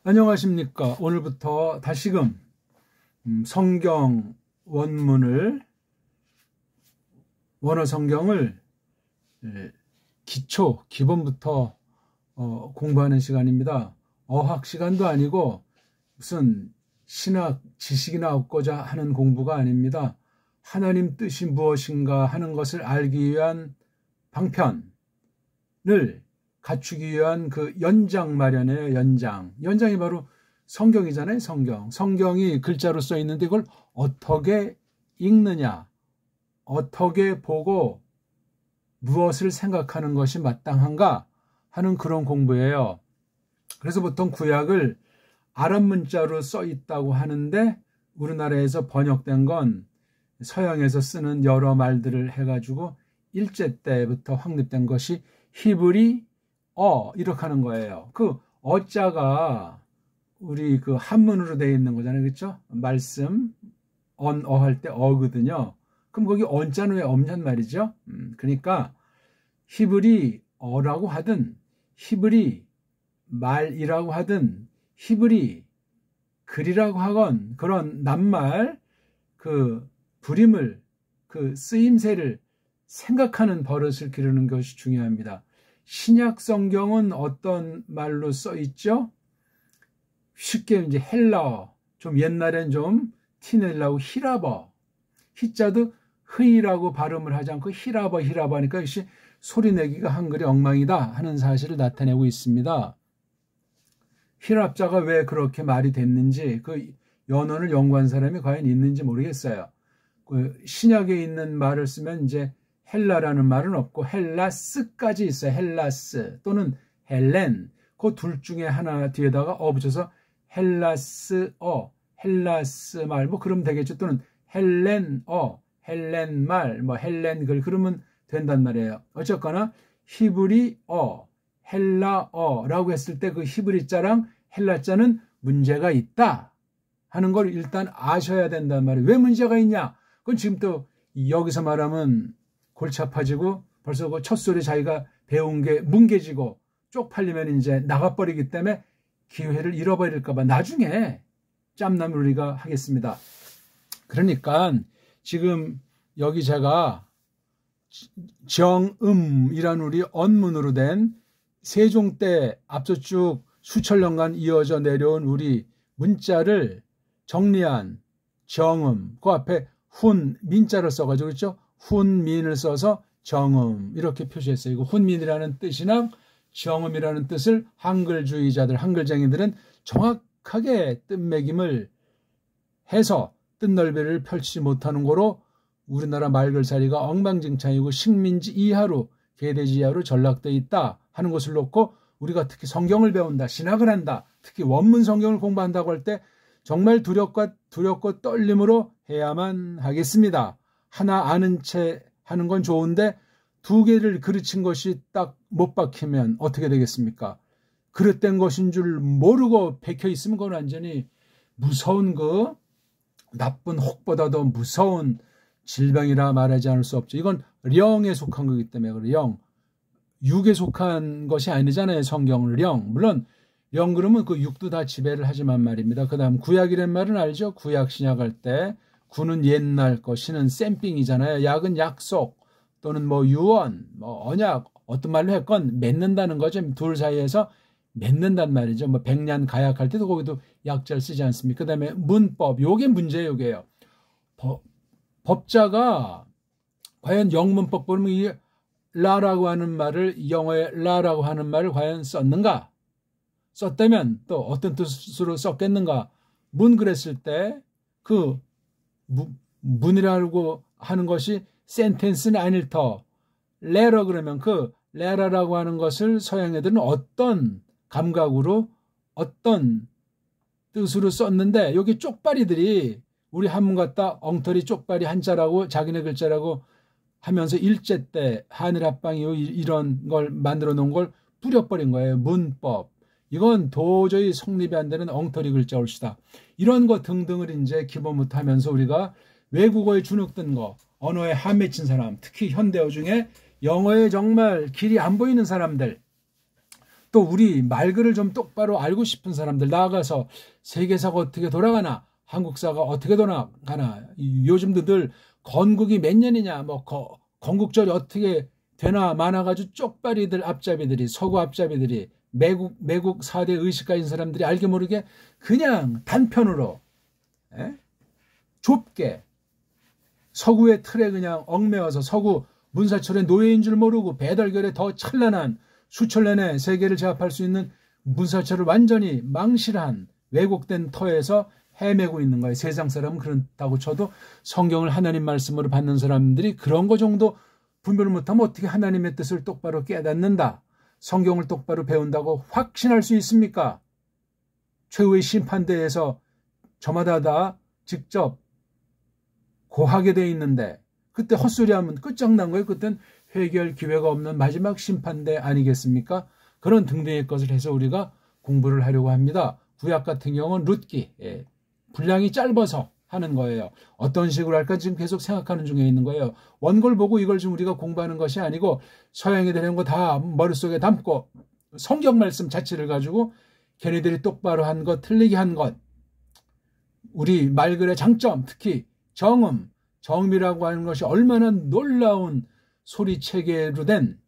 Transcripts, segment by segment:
안녕하십니까. 오늘부터 다시금 성경 원문을 원어 성경을 기본부터 공부하는 시간입니다. 어학 시간도 아니고 무슨 신학 지식이나 얻고자 하는 공부가 아닙니다. 하나님 뜻이 무엇인가 하는 것을 알기 위한 방편을 갖추기 위한 그 연장 마련이에요. 연장이 바로 성경이잖아요. 성경이 글자로 써 있는데 이걸 어떻게 읽느냐, 어떻게 보고 무엇을 생각하는 것이 마땅한가 하는 그런 공부예요. 그래서 보통 구약을 아랍 문자로 써 있다고 하는데 우리나라에서 번역된 건 서양에서 쓰는 여러 말들을 해가지고 일제 때부터 확립된 것이 히브리 이렇게 하는 거예요. 그 어자가 우리 그 한문으로 되어 있는 거잖아요. 그렇죠? 말씀 할 때 어거든요. 그럼 거기 언자는 왜 없냔 말이죠. 그러니까 히브리 어라고 하든 히브리 말이라고 하든 히브리 글이라고 하건 그런 낱말 그 불임을 그 쓰임새를 생각하는 버릇을 기르는 것이 중요합니다. 신약 성경은 어떤 말로 써 있죠? 쉽게 이제 헬라어, 좀 옛날엔 좀 티내려고 히라버, 히자도 흐이라고 발음을 하지 않고 히라버 하니까 역시 소리내기가 한글이 엉망이다 하는 사실을 나타내고 있습니다. 히랍자가 왜 그렇게 말이 됐는지 그 연원을 연구한 사람이 과연 있는지 모르겠어요. 그 신약에 있는 말을 쓰면 이제 헬라라는 말은 없고 헬라스까지 있어요. 헬라스 또는 헬렌 그 둘 중에 하나 뒤에다가 붙여서 헬라스 말 뭐 그러면 되겠죠. 또는 헬렌 말 뭐 헬렌 글 그러면 된단 말이에요. 어쨌거나 히브리 헬라어라고 했을 때 그 히브리자랑 헬라자는 문제가 있다 하는 걸 일단 아셔야 된단 말이에요. 왜 문제가 있냐? 그건 지금 또 여기서 말하면 골치 아파지고 벌써 그 첫소리 자기가 배운 게 뭉개지고 쪽팔리면 이제 나가버리기 때문에 기회를 잃어버릴까봐 나중에 짬남을 우리가 하겠습니다. 그러니까 지금 여기 제가 정음이란 우리 언문으로 된 세종 때 앞서 쭉 수천 년간 이어져 내려온 우리 문자를 정리한 정음 그 앞에 훈민자를 써가지고 그렇죠? 훈민을 써서 정음 이렇게 표시했어요. 이거 훈민이라는 뜻이나 정음이라는 뜻을 한글주의자들, 한글쟁이들은 정확하게 뜻매김을 해서 뜻넓이를 펼치지 못하는 거로 우리나라 말글살이가 엉망진창이고 식민지 이하로 계대지 이하로 전락되어 있다 하는 것을 놓고 우리가 특히 성경을 배운다, 신학을 한다, 특히 원문 성경을 공부한다고 할 때 정말 두렵고 떨림으로 해야만 하겠습니다. 하나 아는 채 하는 건 좋은데 두 개를 그르친 것이 딱 못 박히면 어떻게 되겠습니까? 그릇된 것인 줄 모르고 박혀 있으면 그건 완전히 무서운 그 나쁜 혹보다도 무서운 질병이라 말하지 않을 수 없죠. 이건 령에 속한 거기 때문에 그래. 육에 속한 것이 아니잖아요. 성경은 령. 물론 령 그러면 그 육도 다 지배를 하지만 말입니다. 그 다음 구약이란 말은 알죠? 구약 신약할 때 구는 옛날 거, 신은 샘핑이잖아요. 약은 약속 또는 뭐 유언, 뭐 언약 어떤 말로 했건 맺는다는 거죠. 둘 사이에서 맺는단 말이죠. 뭐 백년 가약할 때도 거기도 약자를 쓰지 않습니까? 그 다음에 문법, 요게 문제예요. 요게요. 법자가 과연 영문법 보면 이 라라고 하는 말을 영어의 라라고 하는 말을 과연 썼는가? 썼다면 또 어떤 뜻으로 썼겠는가? 문 그랬을 때 그 문이라고 하는 것이 센텐스는 아닐 터 레러 그러면 그 레라라고 하는 것을 서양 애들은 어떤 감각으로 어떤 뜻으로 썼는데 여기 쪽발이들이 우리 한문 갖다 엉터리 쪽발이 한자라고 자기네 글자라고 하면서 일제 때 한일 합방이 이런 걸 만들어 놓은 걸 뿌려버린 거예요. 문법. 이건 도저히 성립이 안 되는 엉터리 글자 올시다. 이런 거 등등을 이제 기본부터 하면서 우리가 외국어에 주눅든 거, 언어에 한맺힌 사람, 특히 현대어 중에 영어에 정말 길이 안 보이는 사람들, 또 우리 말글을 좀 똑바로 알고 싶은 사람들, 나아가서 세계사가 어떻게 돌아가나, 한국사가 어떻게 돌아가나, 요즘도 늘 건국이 몇 년이냐, 뭐 건국절이 어떻게 되나 많아가지고 쪽발이들 앞잡이들이, 서구 앞잡이들이, 매국 4대 의식가인 사람들이 알게 모르게 그냥 단편으로 좁게 서구의 틀에 그냥 얽매어서 서구 문사철의 노예인 줄 모르고 배달결에 더 찬란한 수천 년의 세계를 제압할 수 있는 문사철을 완전히 망실한 왜곡된 터에서 헤매고 있는 거예요. 세상 사람은 그렇다고 쳐도 성경을 하나님 말씀으로 받는 사람들이 그런 거 정도 분별을 못하면 어떻게 하나님의 뜻을 똑바로 깨닫는다, 성경을 똑바로 배운다고 확신할 수 있습니까? 최후의 심판대에서 저마다 다 직접 고하게 돼 있는데 그때 헛소리하면 끝장난 거예요. 그땐 해결 기회가 없는 마지막 심판대 아니겠습니까? 그런 등등의 것을 해서 우리가 공부를 하려고 합니다. 구약 같은 경우는 룻기, 분량이 짧아서 하는 거예요. 어떤 식으로 할까 지금 계속 생각하는 중에 있는 거예요. 원고를 보고 이걸 지금 우리가 공부하는 것이 아니고 서양이 되는 거 다 머릿속에 담고 성경 말씀 자체를 가지고 걔네들이 똑바로 한 것, 틀리게 한 것, 우리 말글의 장점, 특히 정음이라고 하는 것이 얼마나 놀라운 소리 체계로 된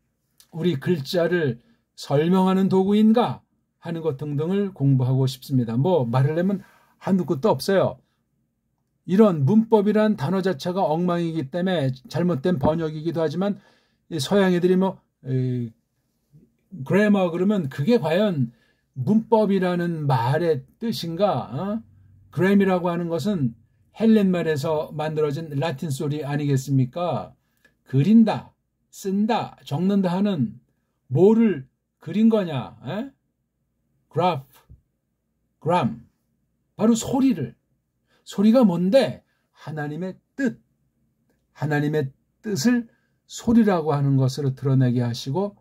우리 글자를 설명하는 도구인가 하는 것 등등을 공부하고 싶습니다. 뭐 말하려면 한두 끝도 없어요. 이런 문법이란 단어 자체가 엉망이기 때문에 잘못된 번역이기도 하지만 서양 애들이 뭐 그래머 그러면 그게 과연 문법이라는 말의 뜻인가? 그램이라고 하는 것은 헬렌 말에서 만들어진 라틴 소리 아니겠습니까? 그린다, 쓴다, 적는다 하는 뭐를 그린 거냐? 그람, 바로 소리가 뭔데? 하나님의 뜻을 소리라고 하는 것으로 드러내게 하시고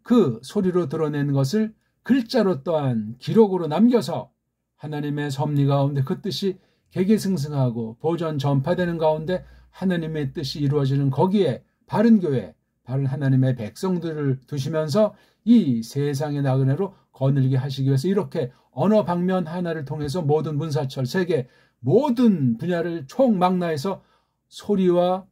그 소리로 드러낸 것을 글자로 또한 기록으로 남겨서 하나님의 섭리 가운데 그 뜻이 개개승승하고 보전 전파되는 가운데 하나님의 뜻이 이루어지는 거기에 바른 교회, 바른 하나님의 백성들을 두시면서 이 세상의 나그네로 거느리게 하시기 위해서 이렇게 언어 방면 하나를 통해서 모든 문사철, 세계 모든 분야를 총망라해서 소리와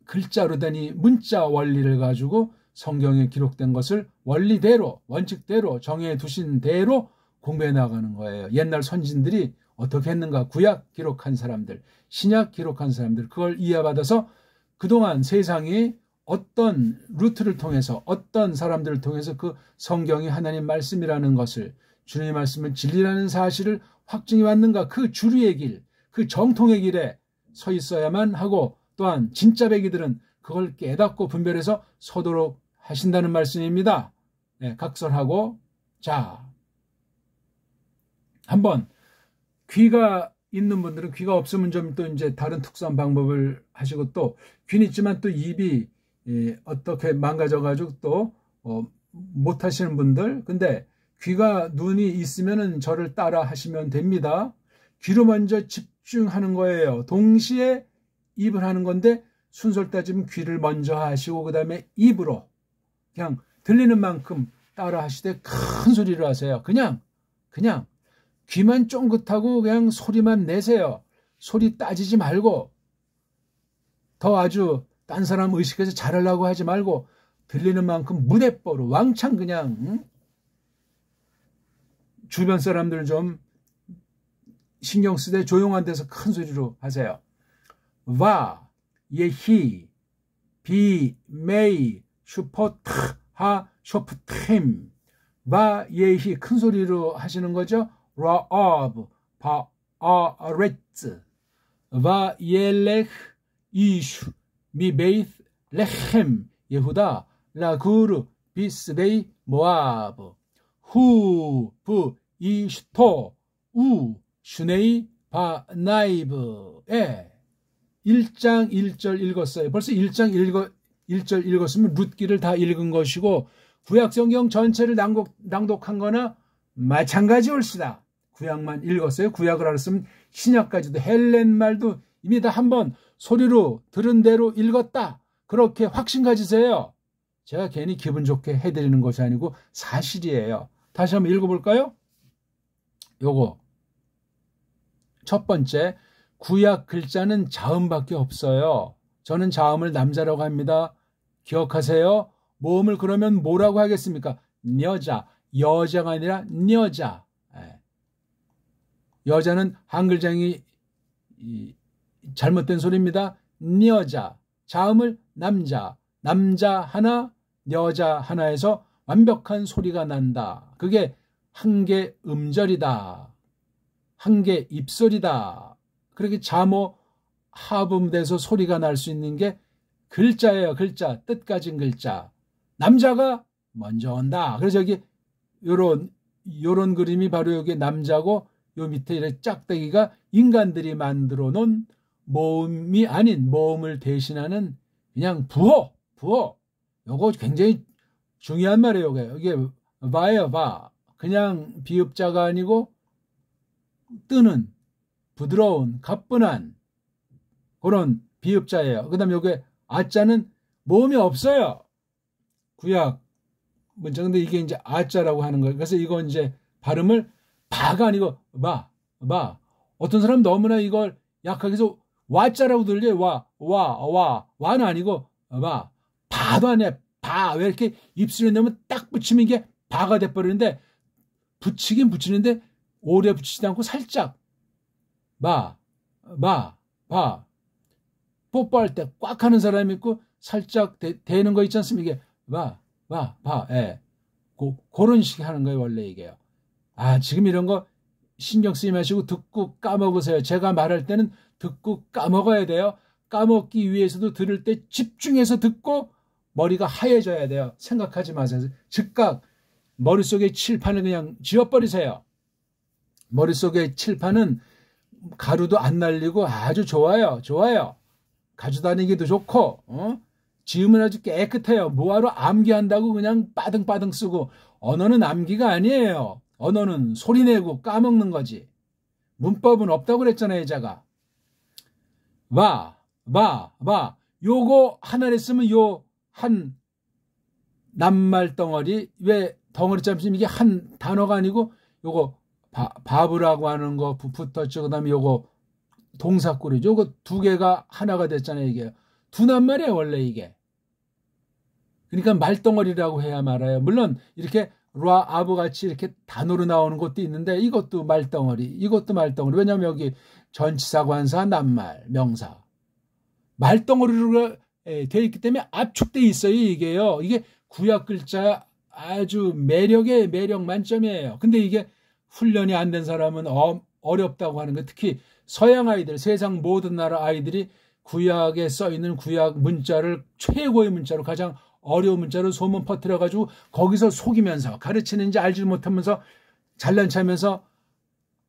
글자로 된 이 문자 원리를 가지고 성경에 기록된 것을 원리대로, 원칙대로 정해 두신 대로 공부해 나가는 거예요. 옛날 선진들이 어떻게 했는가, 구약 기록한 사람들, 신약 기록한 사람들, 그걸 이해받아서 그동안 세상이 어떤 루트를 통해서 어떤 사람들을 통해서 그 성경이 하나님 말씀이라는 것을, 주님의 말씀을 진리라는 사실을 확증이 왔는가, 그 주류의 길, 그 정통의 길에 서 있어야만 하고 또한 진짜 배기들은 그걸 깨닫고 분별해서 서도록 하신다는 말씀입니다. 각설하고, 자, 한번 귀가 있는 분들은, 귀가 없으면 좀 또 이제 다른 특수한 방법을 하시고, 또 귀는 있지만 또 입이 어떻게 망가져가지고 또 못 하시는 분들, 근데 귀가, 눈이 있으면은 저를 따라 하시면 됩니다. 귀로 먼저 집중하는 거예요. 동시에 입을 하는 건데 순서를 따지면 귀를 먼저 하시고 그 다음에 입으로 그냥 들리는 만큼 따라 하시되 큰 소리로 하세요. 그냥 귀만 쫑긋하고 그냥 소리만 내세요. 소리 따지지 말고, 더 아주 딴 사람 의식해서 잘하려고 하지 말고 들리는 만큼 무대뽀로 왕창 그냥 주변 사람들 좀 신경 쓰되 조용한 데서 큰 소리로 하세요. 와, 예히, 비, 메이, 슈퍼, 하, 쇼프템. 와, 예히, 큰 소리로 하시는 거죠. 라업, 바, 아레츠. 와, 예레흐, 이슈, 미베이스, 레헴, 예후다, 라구르, 비스데이, 모아브. 후, 부, 이슈토, 우, 슈네이, 바, 나이브. 1장 1절 읽었어요. 벌써 1장 1절 읽었으면 룻기를 다 읽은 것이고 구약성경 전체를 낭독한 거나 마찬가지 올시다. 구약만 읽었어요. 구약을 알았으면 신약까지도 헬렌 말도 이미 다 한번 소리로 들은 대로 읽었다. 그렇게 확신 가지세요. 제가 괜히 기분 좋게 해드리는 것이 아니고 사실이에요. 다시 한번 읽어볼까요? 요거 첫 번째, 구약 글자는 자음밖에 없어요. 저는 자음을 남자라고 합니다. 기억하세요. 모음을 그러면 뭐라고 하겠습니까? 여자, 여자가 아니라 여자. 여자는 한글장이 잘못된 소리입니다. 여자, 자음을 남자, 남자 하나, 여자 하나에서 완벽한 소리가 난다. 그게 한개 음절이다. 한개 입술이다. 그렇게 자모 하음돼서 소리가 날 수 있는 게 글자예요. 글자, 뜻 가진 글자. 남자가 먼저 온다. 그래서 여기 요런 그림이 바로 여기 남자고, 요 밑에 이렇게 짝대기가 인간들이 만들어 놓은 모음이 아닌, 모음을 대신하는 그냥 부호. 요거 굉장히 중요한 말이에요. 이게 바예요, 바. 그냥 비읍자가 아니고 뜨는, 부드러운, 가뿐한 그런 비읍자예요. 그 다음에 여기 아자는 모음이 없어요. 구약 문자. 근데 이게 이제 아자라고 하는 거예요. 그래서 이거 이제 발음을 바가 아니고 바. 어떤 사람 너무나 이걸 약하게 해서 와자라고 들려요. 와는 아니고 바. 바도 아니야. 바. 왜 이렇게 입술에 넣으면 딱 붙이면 이게 바가 돼버리는데, 붙이긴 붙이는데 오래 붙이지도 않고 살짝 바. 뽀뽀할 때 꽉 하는 사람이 있고 살짝 대는 거 있지 않습니까? 이게 바. 예. 그런 식이 하는 거예요, 원래 이게요. 지금 이런 거 신경 쓰지 마시고 듣고 까먹으세요. 제가 말할 때는 듣고 까먹어야 돼요. 까먹기 위해서도 들을 때 집중해서 듣고 머리가 하얘져야 돼요. 생각하지 마세요. 즉각 머릿속에 칠판을 그냥 지워버리세요. 머릿속에 칠판은 가루도 안 날리고 아주 좋아요. 가져다니기도 좋고, 지음은 아주 깨끗해요. 뭐하러 암기한다고 그냥 빠등빠등 쓰고. 언어는 암기가 아니에요. 언어는 소리내고 까먹는 거지. 문법은 없다고 그랬잖아요, 제가. 요거 하나를 쓰면 요 한 낱말 덩어리, 왜 덩어리 짬심, 이게 한 단어가 아니고 요거 바브라고 하는 거 붙었죠. 그 다음에 요거 동사꾸리죠. 요거 두 개가 하나가 됐잖아요. 이게 두 낱말이에요, 원래 이게. 그러니까 말덩어리라고 해야 말아요. 물론 이렇게 라, 아브 같이 이렇게 단어로 나오는 것도 있는데 이것도 말덩어리, 이것도 말덩어리. 왜냐하면 여기 전치사, 관사, 낱말, 명사. 말덩어리로 되어 있기 때문에 압축되어 있어요, 이게요. 이게 구약 글자 아주 매력 만점이에요. 근데 이게 훈련이 안 된 사람은 어렵다고 하는 거. 특히 서양 아이들, 세상 모든 나라 아이들이 구약에 써 있는 구약 문자를 최고의 문자로, 가장 어려운 문자로 소문 퍼뜨려가지고 거기서 속이면서 가르치는지 알지 못하면서 잘난 체하면서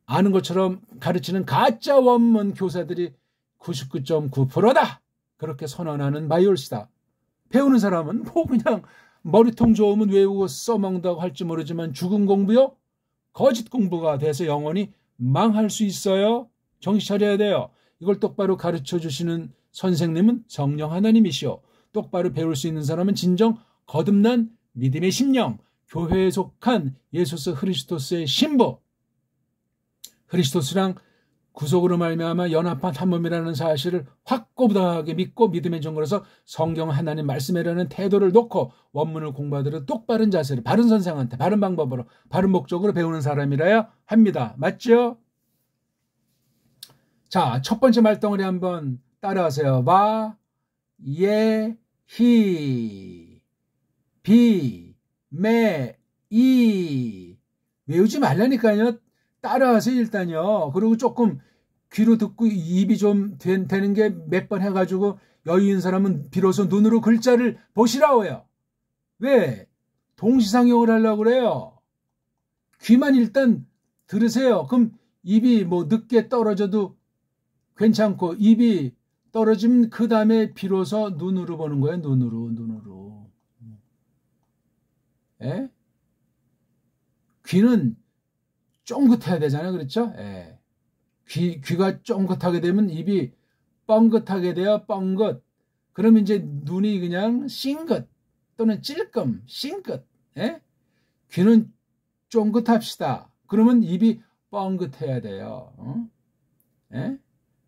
아는 것처럼 가르치는 가짜 원문 교사들이 99.9%다. 그렇게 선언하는 바이올시다. 배우는 사람은 뭐 그냥 머리통 좋으면 외우고 써먹는다고 할지 모르지만 죽은 공부요? 거짓 공부가 돼서 영원히 망할 수 있어요. 정신 차려야 돼요. 이걸 똑바로 가르쳐 주시는 선생님은 성령 하나님이시오. 똑바로 배울 수 있는 사람은 진정 거듭난 믿음의 심령, 교회에 속한 예수 그리스도의 신부, 그리스도랑 구속으로 말미암아 연합한 한 몸이라는 사실을 확고부당하게 믿고 믿음의 증거로서 성경 하나님 말씀이라는 태도를 놓고 원문을 공부하도록 똑바른 자세로, 바른 선생한테 바른 방법으로 바른 목적으로 배우는 사람이라야 합니다. 맞죠? 자, 첫 번째 말덩어리 한번 따라하세요. 바, 예, 히, 비, 매, 이. 외우지 말라니까요. 따라하세요, 일단요. 그리고 조금 귀로 듣고 입이 좀 되는 게 몇 번 해가지고 여유 있는 사람은 비로소 눈으로 글자를 보시라고요. 왜? 동시상용을 하려고 그래요. 귀만 일단 들으세요. 그럼 입이 뭐 늦게 떨어져도 괜찮고, 입이 떨어지면 그 다음에 비로소 눈으로 보는 거예요. 눈으로. 예? 귀는 쫑긋해야 되잖아요. 그렇죠? 예. 귀가 쫑긋하게 되면 입이 뻥긋하게 돼요. 뻥긋. 그러면 이제 눈이 그냥 싱긋. 또는 찔끔, 싱긋. 예? 귀는 쫑긋합시다. 그러면 입이 뻥긋해야 돼요. 예?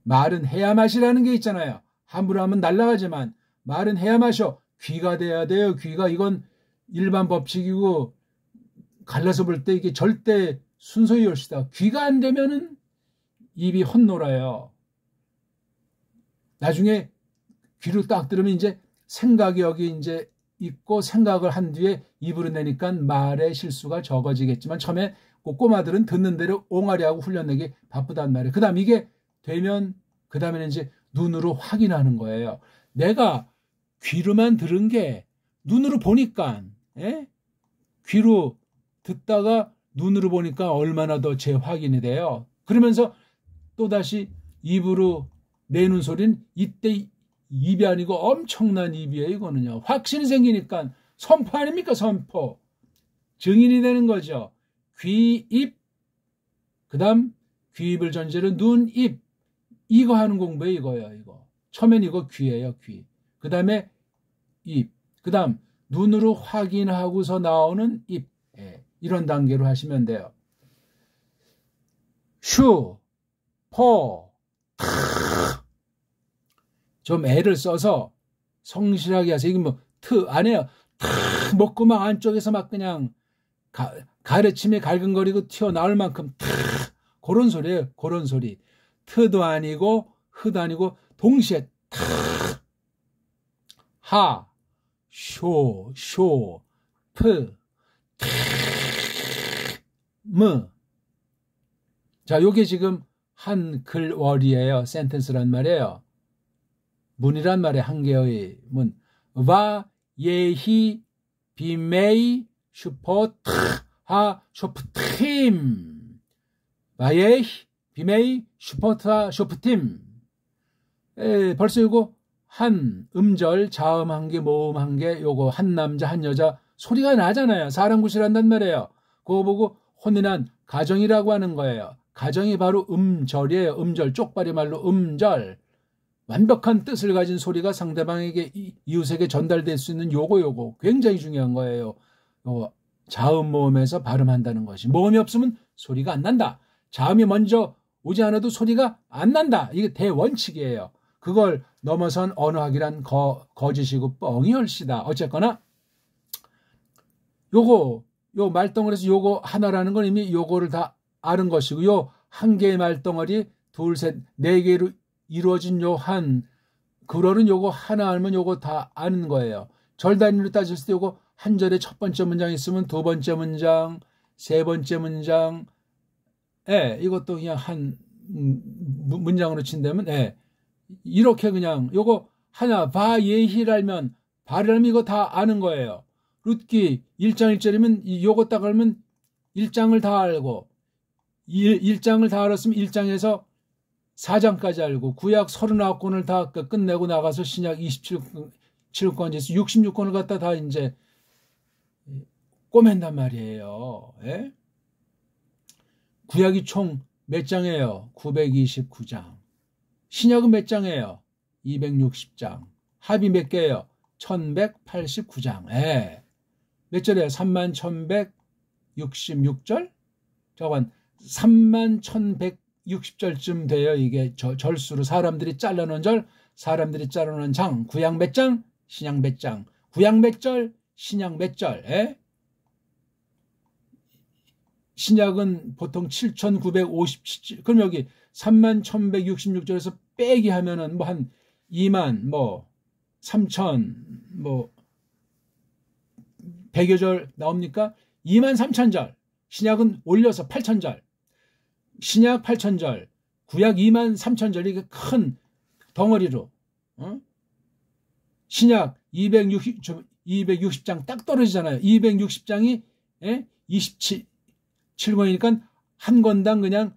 말은 해야 맛이라는 게 있잖아요. 함부로 하면 날아가지만 말은 해야 마셔. 귀가 돼야 돼요. 귀가 이건 일반 법칙이고 갈라서 볼 때 이게 절대 순서의 열시다. 귀가 안 되면은 입이 헛놀아요. 나중에 귀로 딱 들으면 이제 생각이 여기 이제 있고 생각을 한 뒤에 입으로 내니까 말의 실수가 적어지겠지만 처음에 꼬마들은 듣는 대로 옹알이하고 훈련내기 바쁘단 말이에요. 그 다음 이게 되면 그 다음에는 이제 눈으로 확인하는 거예요. 내가 귀로만 들은 게 눈으로 보니까 귀로 듣다가 눈으로 보니까 얼마나 더 재확인이 돼요. 그러면서 또다시 입으로 내는 소리는 이때 입이 아니고 엄청난 입이에요. 이거는요. 확신이 생기니까 선포 아닙니까? 선포. 증인이 되는 거죠. 귀, 입, 그 다음 귀, 입을 전제로 눈, 입. 이거 하는 공부에 이거예요. 이거. 처음엔 이거 귀예요. 귀. 그 다음에 입. 그 다음 눈으로 확인하고서 나오는 입. 이런 단계로 하시면 돼요. 슈, 포, 좀 애를 써서 성실하게 하세요. 이게 뭐, 안 해요. 먹고 막 안쪽에서 막 그냥 가래침에 갈근거리고 튀어나올 만큼 그런 소리예요. 그런 소리. 트도 아니고, 흐도 아니고, 동시에 하, 쇼, 프, 무. 자, 요게 지금 한 글월이에요. 센텐스란 말이에요. 문이란 말이에요. 한 개의 문. 와, 예히, 비메이, 슈퍼트, 하, 쇼프팀. 와, 예히, 비메이, 슈퍼트하, 쇼프팀. 벌써 요거 한 음절, 자음 한 개, 모음 한 개, 요거 한 남자, 한 여자 소리가 나잖아요. 사람 구실한단 말이에요. 그거 보고 혼인한 가정이라고 하는 거예요. 가정이 바로 음절이에요. 음절, 쪽발이 말로 음절. 완벽한 뜻을 가진 소리가 상대방에게, 이웃에게 전달될 수 있는 요거 굉장히 중요한 거예요. 자음 모음에서 발음한다는 것이. 모음이 없으면 소리가 안 난다. 자음이 먼저 오지 않아도 소리가 안 난다. 이게 대원칙이에요. 그걸 넘어선 언어학이란 거짓이고 뻥이 얼씨다. 어쨌거나 요 말덩어리에서 요거 하나라는 건 이미 요거를 다 아는 것이고, 요 한 개의 말덩어리 둘, 셋, 네 개로 이루어진 요 한 글월은 요거 하나 알면 요거 다 아는 거예요. 절 단위로 따졌을 때 요거 한 절에 첫 번째 문장 있으면 두 번째 문장, 세 번째 문장, 이것도 그냥 한 문장으로 친다면, 이렇게 그냥 요거 하나 바 예희를 알면, 바를 알면 이거 다 아는 거예요. 룻기 1장 1절이면 요거 딱 알면 1장을 다 알고, 1장을 다 알았으면 1장에서 4장까지 알고, 구약 39권을 다 끝내고 나가서 신약 27권에서 66권을 갖다 다 이제 꼬맨단 말이에요. 구약이 총 몇 장이에요? 929장. 신약은 몇 장이에요? 260장. 합이 몇 개예요? 1189장. 몇 절이에요? 31,166절? 저건 31,160절쯤 돼요. 이게 절수로 사람들이 잘라놓은 절, 사람들이 잘라놓은 장. 구약 몇 장? 신약 몇 장? 구약 몇 절? 신약 몇 절? 신약은 보통 7,957절. 그럼 여기 31,166절에서 빼기 하면은 뭐 한 2만, 3천, 100여 절 나옵니까? 23,000절. 신약은 올려서 8,000절. 신약 8,000절. 구약 23,000절. 이게 큰 덩어리로. 신약 260장 딱 떨어지잖아요. 260장이 27권이니까 한 권당 그냥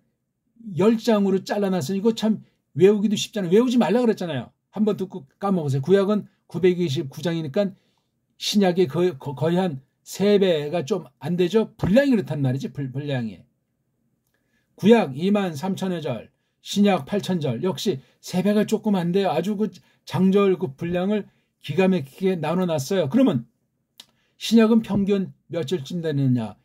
10장으로 잘라놨으니 이거 참 외우기도 쉽잖아요. 외우지 말라 그랬잖아요. 한번 듣고 까먹으세요. 구약은 929장이니까 신약이 거의 한 3배가 좀 안 되죠. 분량이 그렇단 말이지. 분량이. 구약 23,000여 절, 신약 8,000절. 역시 3배가 조금 안 돼요. 아주 그 장절 그 분량을 기가 막히게 나눠놨어요. 그러면 신약은 평균 며칠쯤 되느냐?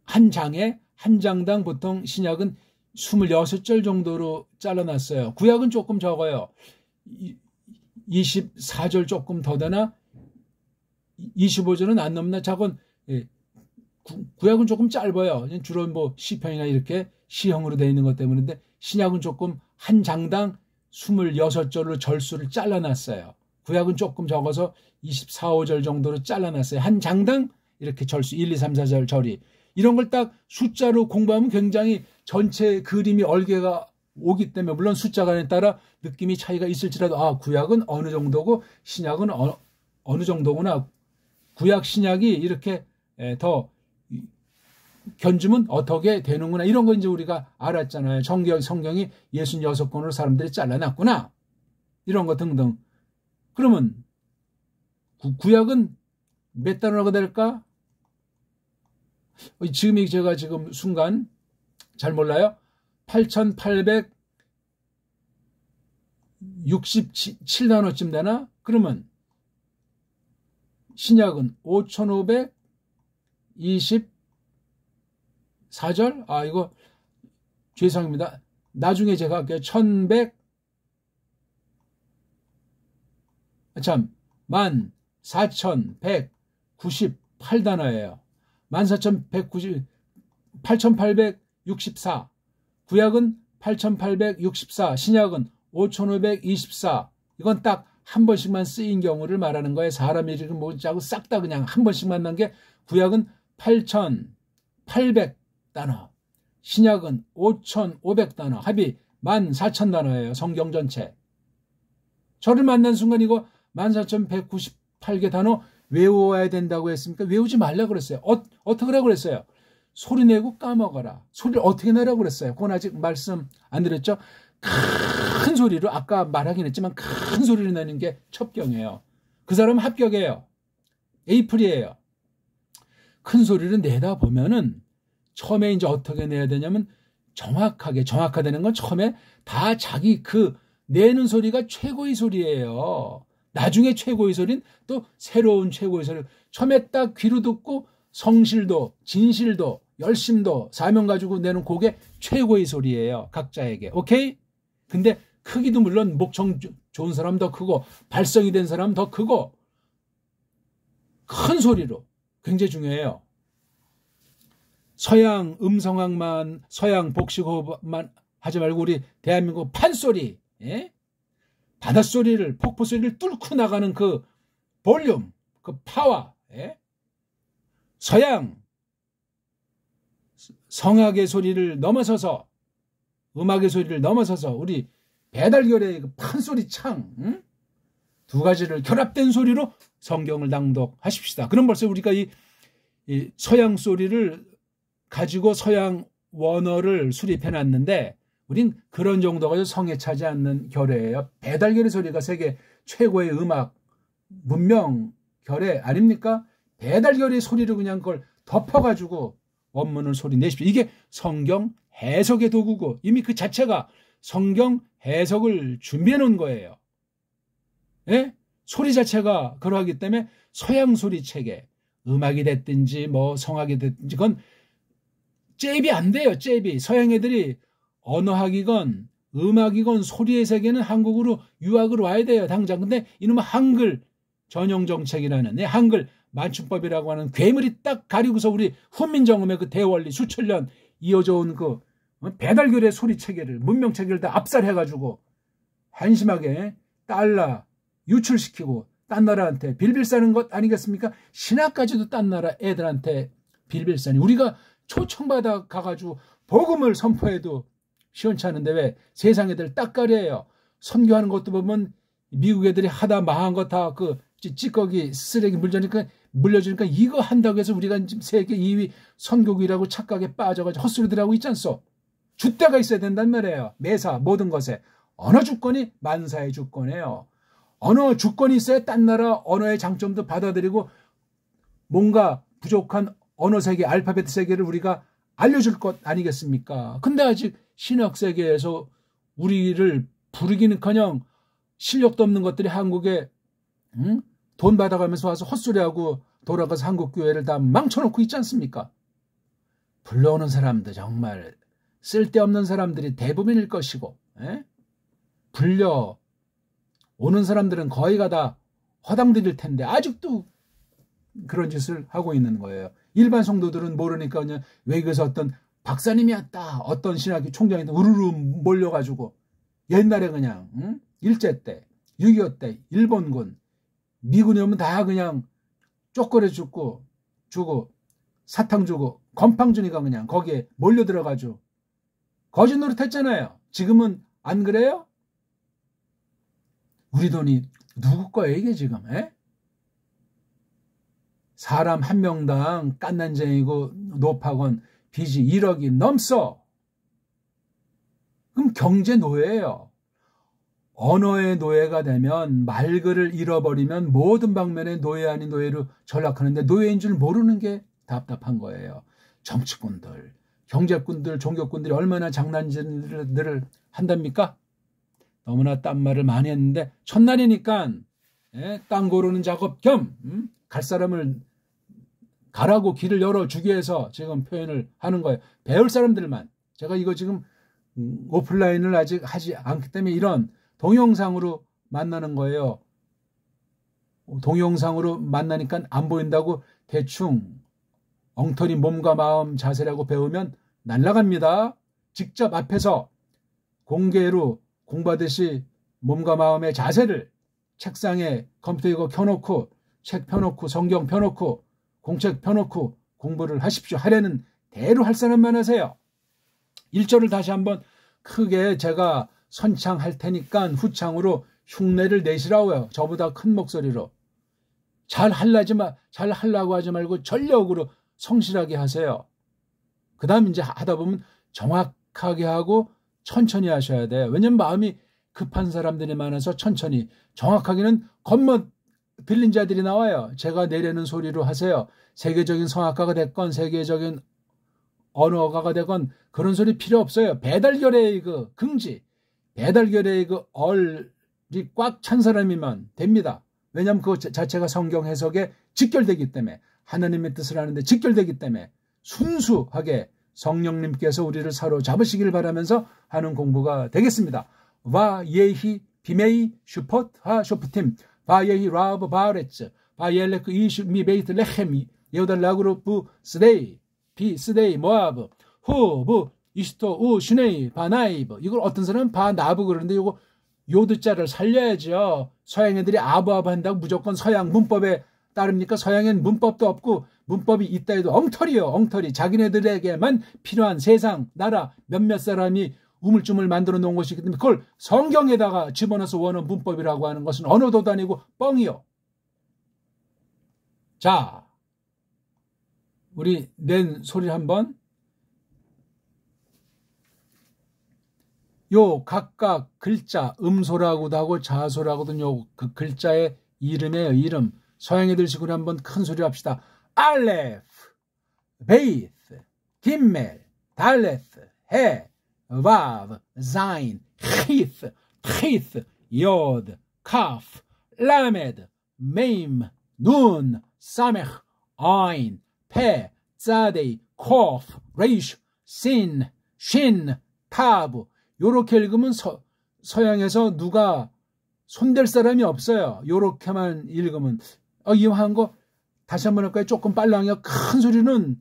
한 장에 한 장당 보통 신약은 26절 정도로 잘라놨어요. 구약은 조금 적어요. 24절 조금 더 되나? 25절은 안 넘나? 작은 구약은 조금 짧아요. 주로 뭐 시편이나 이렇게 시형으로 되어 있는 것 때문인데 신약은 조금 한 장당 26절로 절수를 잘라놨어요. 구약은 조금 적어서 24, 5절 정도로 잘라놨어요. 한 장당 이렇게 절수 1, 2, 3, 4절 절이. 이런 걸 딱 숫자로 공부하면 굉장히 전체 그림이 얼개가 오기 때문에 물론 숫자 간에 따라 느낌이 차이가 있을지라도 아 구약은 어느 정도고 신약은 어느 정도구나. 구약 신약이 이렇게 더 견주면 어떻게 되는구나. 이런 거 이제 우리가 알았잖아요. 성경이 66권으로 사람들이 잘라놨구나. 이런 거 등등. 그러면 구약은 몇 단어가 될까? 지금 제가 지금 순간 잘 몰라요. 8,867단어쯤 되나? 그러면 신약은 5,524절? 아 이거 죄송합니다. 나중에 제가 할게요. 14,198단어예요. 8,864. 구약은 8,864. 신약은 5,524. 이건 딱 한 번씩만 쓰인 경우를 말하는 거예요. 사람 이름 뭐자고 싹 다 그냥 한 번씩만 난 게 구약은 8,800단어. 신약은 5,500단어. 합이 14,000단어예요. 성경 전체. 저를 만난 순간 이거 14,198개 단어 외워야 된다고 했습니까? 외우지 말라고 그랬어요. 어떻게 하라고 그랬어요? 소리 내고 까먹어라. 소리를 어떻게 내라고 그랬어요? 그건 아직 말씀 안 드렸죠? 큰 소리로 아까 말하긴 했지만 큰 소리를 내는 게 첩경이에요. 그 사람은 합격이에요. 에이플이에요. 큰 소리를 내다 보면은 처음에 이제 어떻게 내야 되냐면 정확하다는 건 처음에 다 자기 그 내는 소리가 최고의 소리예요. 나중에 최고의 소리는 또 새로운 최고의 소리. 처음에 딱 귀로 듣고 성실도, 진실도, 열심도, 사명 가지고 내는 그게 최고의 소리예요. 각자에게. 오케이? 근데 크기도 물론 목청 좋은 사람 더 크고 발성이 된 사람 더 크고 큰 소리로 굉장히 중요해요. 서양 음성학만 서양 복식호흡만 하지 말고 우리 대한민국 판소리, 예? 바닷소리를 폭포소리를 뚫고 나가는 그 볼륨, 그 파워, 예? 서양 성악의 소리를 넘어서서 음악의 소리를 넘어서서 우리 배달결의 그 판소리 창, 응? 두 가지를 결합된 소리로 성경을 낭독하십시다. 그럼 벌써 우리가 이 서양 소리를 가지고 서양 원어를 수립해 놨는데 우린 그런 정도 가지고 성에 차지 않는 결의예요. 배달결의 소리가 세계 최고의 음악 문명 결의 아닙니까? 배달결의 소리를 그냥 그걸 덮어가지고 원문을 소리 내십시오. 이게 성경 해석의 도구고 이미 그 자체가 성경 해석을 준비해 놓은 거예요. 예? 소리 자체가 그러하기 때문에 서양 소리 체계 음악이 됐든지 뭐 성악이 됐든지 그건 잽이 안 돼요. 잽이. 서양 애들이 언어학이건 음악이건 소리의 세계는 한국으로 유학을 와야 돼요. 당장. 근데 이놈의 한글 전용 정책이라는 한글 맞춤법이라고 하는 괴물이 딱 가리고서 우리 훈민정음의 그 대원리 수천 년 이어져 온 그 배달결의 소리 체계를 문명 체계를 다 압살해가지고 한심하게 달러 유출시키고 딴 나라한테 빌빌 싸는 것 아니겠습니까? 신학까지도 딴 나라 애들한테 빌빌 싸니 우리가 초청받아 가가지고 복음을 선포해도 시원치 않은데 왜 세상 애들 딱가리예요. 선교하는 것도 보면 미국 애들이 하다 망한 거 다 그 찌꺼기 쓰레기 물려주니까 이거 한다고 해서 우리가 지금 세계 2위 선교국이라고 착각에 빠져가지고 헛소리들 하고 있지 않소. 줏대가 있어야 된단 말이에요. 매사 모든 것에. 언어 주권이 만사의 주권이에요. 언어 주권이 있어야 딴 나라 언어의 장점도 받아들이고 뭔가 부족한 언어 세계, 알파벳 세계를 우리가 알려줄 것 아니겠습니까? 근데 아직 신학 세계에서 우리를 부르기는커녕 실력도 없는 것들이 한국에 돈 받아가면서 와서 헛소리하고 돌아가서 한국 교회를 다 망쳐놓고 있지 않습니까? 불러오는 사람들 정말 쓸데없는 사람들이 대부분일 것이고, 불려 오는 사람들은 거의가 다 허당들일 텐데 아직도 그런 짓을 하고 있는 거예요. 일반 성도들은 모르니까 그냥 외국에서 어떤 박사님이었다, 어떤 신학교 총장이 우르르 몰려가지고 옛날에 그냥 일제 때, 6.25 때 일본군, 미군이 오면 다 그냥 쪼꼬려 주고 사탕 주고 건빵 주니까 그냥 거기에 몰려들어가지고 거짓 노릇했잖아요. 지금은 안 그래요? 우리 돈이 누구 거예요 이게 지금? 사람 한 명당 깐난쟁이고 노파건 빚이 1억이 넘어. 그럼 경제 노예예요. 언어의 노예가 되면 말글을 잃어버리면 모든 방면의 노예 아닌 노예로 전락하는데 노예인 줄 모르는 게 답답한 거예요. 정치꾼들, 경제꾼들, 종교꾼들이 얼마나 장난질을 한답니까? 너무나 딴 말을 많이 했는데 첫날이니까 땅 고르는 작업 겸 갈 사람을 가라고 길을 열어주기 위해서 지금 표현을 하는 거예요. 배울 사람들만. 제가 이거 지금 오프라인을 아직 하지 않기 때문에 이런 동영상으로 만나는 거예요. 동영상으로 만나니까 안 보인다고 대충 엉터리 몸과 마음 자세라고 배우면 날아갑니다. 직접 앞에서 공개로 공부하듯이 몸과 마음의 자세를 책상에 컴퓨터 이거 켜놓고 책 펴놓고 성경 펴놓고 공책 펴놓고 공부를 하십시오. 하려는 대로 할 사람만 하세요. 1절을 다시 한번 크게 제가 선창할 테니까 후창으로 흉내를 내시라고요. 저보다 큰 목소리로. 잘 하려고 하지 말고 전력으로 성실하게 하세요. 그 다음 이제 하다 보면 정확하게 하고 천천히 하셔야 돼요. 왜냐면 마음이 급한 사람들이 많아서 천천히. 정확하게는 겉멋 빌린 자들이 나와요. 제가 내려는 소리로 하세요. 세계적인 성악가가 됐건 세계적인 언어가가 되건 그런 소리 필요 없어요. 배달결의 그 긍지, 배달결의 그 얼이 꽉 찬 사람이면 됩니다. 왜냐하면 그 자체가 성경 해석에 직결되기 때문에 하나님의 뜻을 하는데 직결되기 때문에 순수하게 성령님께서 우리를 사로잡으시길 바라면서 하는 공부가 되겠습니다. 와 예히 비메이 슈포트 하 쇼프팀 바 예히 라브 바레츠 바 옐레크 이슈 미 베이트 레헴 예우달라그로 부 스데이 비 스데이 모아브 후부 이스토 우 슈네이 바나이브. 이걸 어떤 사람은 바나브 그러는데 이거 요드자를 살려야죠. 서양 애들이 아부아부 한다고 무조건 서양 문법에 따릅니까? 서양엔 문법도 없고 문법이 있다 해도 엉터리요. 엉터리. 자기네들에게만 필요한 세상, 나라 몇몇 사람이 우물쭈물 만들어 놓은 것이기 때문에 그걸 성경에다가 집어넣어서 원하는 문법이라고 하는 것은 언어도 아니고 뻥이요. 자, 우리 낸 소리 한번. 요 각각 글자 음소라고도 하고 자소라고도 요 그 글자의 이름이에요. 이름. 서양 애들 식으로 한번 큰 소리 합시다. 알레프, 베이트, 김멜, 달레트, 해, 바브, 자인, 히트, 트히트, 요드, 카프, 라메드, 메임, 눈, 사메흐, 아인, 페, 자데이, 코프, 레이슈, 신, 신, 타브. 요렇게 읽으면 서양에서 누가 손댈 사람이 없어요. 요렇게만 읽으면. 이왕한 거 다시 한번 할까요? 조금 빨랑이요. 큰 소리는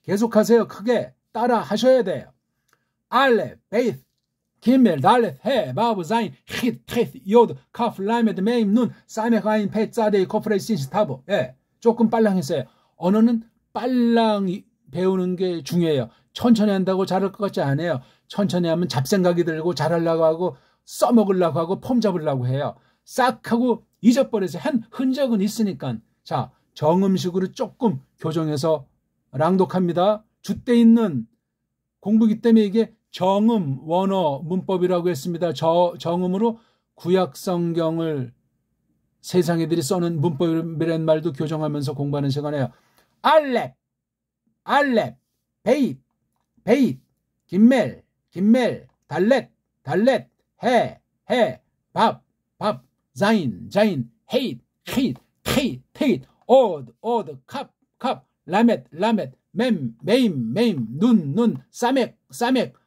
계속하세요. 크게 따라 하셔야 돼요. 알레, 베이트, 김멜, 달렛, 해, 바브, 자인, 히트, 트히트, 요드, 카프, 라메드, 메임, 눈, 사메흐, 아인, 페, 자데이, 코프레이, 신시, 타브. 예, 조금 빨랑했어요. 언어는 빨랑 배우는 게 중요해요. 천천히 한다고 잘할 것 같지 않아요. 천천히 하면 잡생각이 들고 잘하려고 하고 써먹으려고 하고 폼 잡으려고 해요. 싹 하고 잊어버려서 한 흔적은 있으니까. 자, 정음식으로 조금 교정해서 랑독합니다. 줏대 있는 공부기 때문에 이게 정음 원어 문법이라고 했습니다. 정음으로 구약 성경을 세상 애들이 써는 문법이라는 말도 교정하면서 공부하는 시간이에요. 알렙, 알렙, 베잇, 베잇, 김멜, 김멜, 달렛, 해, 밥, 자인, 헤잇, 테잇, 오드, 캅, 라멧, 맴, 메임, 눈, 싸맥,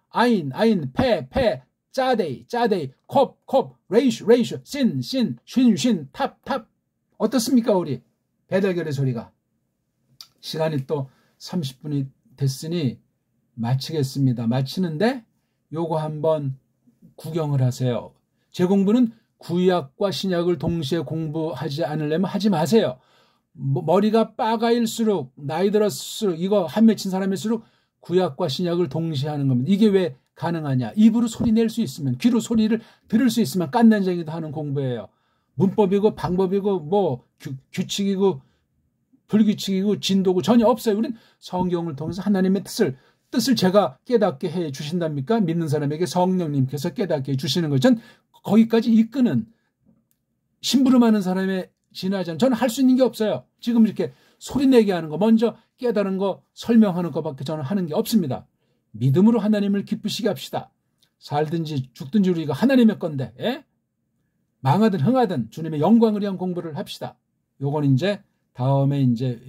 아인, 페, 짜데이, 콥, 레이슈, 신, 쉰, 탑. 어떻습니까, 우리? 배달결의 소리가. 시간이 또 30분이 됐으니 마치겠습니다. 마치는데 요거 한번 구경을 하세요. 제 공부는 구약과 신약을 동시에 공부하지 않으려면 하지 마세요. 머리가 빠가일수록, 나이 들었을수록, 이거 한 맺힌 사람일수록 구약과 신약을 동시에 하는 겁니다. 이게 왜 가능하냐? 입으로 소리 낼 수 있으면, 귀로 소리를 들을 수 있으면 깐난쟁이도 하는 공부예요. 문법이고 방법이고 뭐 규칙이고 불규칙이고 진도고 전혀 없어요. 우린 성경을 통해서 하나님의 뜻을 제가 깨닫게 해 주신답니까? 믿는 사람에게 성령님께서 깨닫게 해 주시는 거죠. 전 거기까지 이끄는 심부름하는 사람의 지나자는 저는 할 수 있는 게 없어요. 지금 이렇게 소리내게 하는 거, 먼저 깨달은 거 설명하는 것밖에 저는 하는 게 없습니다. 믿음으로 하나님을 기쁘시게 합시다. 살든지 죽든지 우리가 하나님의 건데, 예? 망하든 흥하든 주님의 영광을 위한 공부를 합시다. 요건 이제 다음에 이제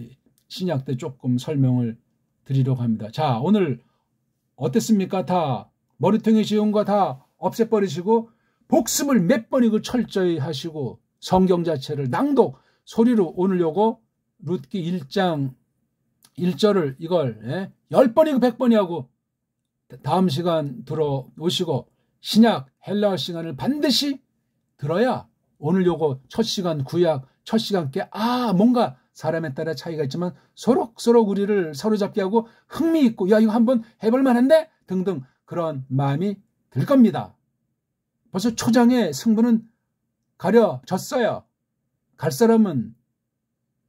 신약 때 조금 설명을 드리려고 합니다. 자, 오늘 어땠습니까? 다 머리통에 지운 거 다 없애버리시고 복습을 몇 번이고 철저히 하시고 성경 자체를 낭독 소리로 오늘 요거 룻기 1장 1절을 이걸 10번이고 100번이 하고 다음 시간 들어오시고 신약 헬라어 시간을 반드시 들어야 오늘 요거 첫 시간 구약 첫 시간께 뭔가 사람에 따라 차이가 있지만 서로 우리를 사로잡게 하고 흥미있고 야 이거 한번 해볼 만한데 등등 그런 마음이 들 겁니다. 벌써 초장의 승부는 가려졌어요. 갈 사람은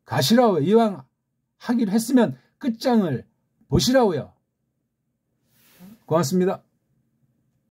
가시라고요. 이왕 하기로 했으면 끝장을 보시라고요. 고맙습니다.